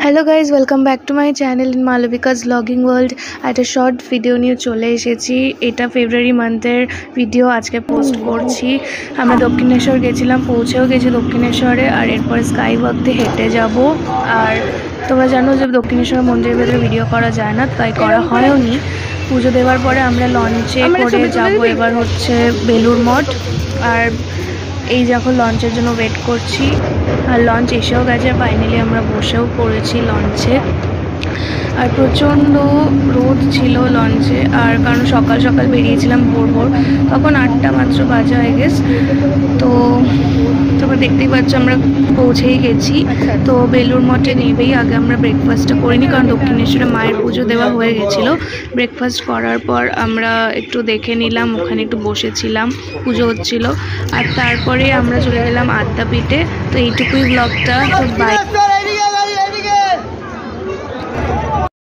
Hello guys, welcome back to my channel in Malabika's blogging world. একটা short video নিয়ে চলে এসেছি। এটা ফেব্রুয়ারি মান্থের ভিডিও আজকে পোস্ট করছি। আমরা দক্ষিণেশ্বর গেছিলাম, পৌঁছেও গেছি দক্ষিণেশ্বরে, আর এরপরে স্কাই ওয়াক দিয়ে হেঁটে যাব। আর তোমরা জানো যে দক্ষিণেশ্বর মন্দিরের ভেতরে ভিডিও করা যায় না, তাই করা হয়নি। পুজো দেওয়ার পরে আমরা লঞ্চে করে যাব এবার হচ্ছে বেলুড় মঠ। আর এই যখন লঞ্চের জন্য ওয়েট করছি, আর লঞ্চ এসেও গেছে, ফাইনালি আমরা বসেও পড়েছি লঞ্চে। আর প্রচণ্ড রোদ ছিল লঞ্চে, আর কারণ সকাল সকাল বেরিয়েছিলাম ভোর ভোর, তখন 8টা মাত্র বাজে আই গেস। তো তোমরা দেখতেই পাচ্ছ আমরা পৌঁছেই গেছি। তো বেলুড় মঠে নেবেই আগে আমরা ব্রেকফাস্টটা করিনি, কারণ দক্ষিণেশ্বরে মায়ের পুজো দেওয়া হয়ে গেছিলো। ব্রেকফাস্ট করার পর আমরা একটু দেখে নিলাম, ওখানে একটু বসেছিলাম, পুজো হচ্ছিল। আর তারপরে আমরা চলে গেলাম আদ্যাপীঠে। তো এইটুকুই ব্লগটা। তো বাই।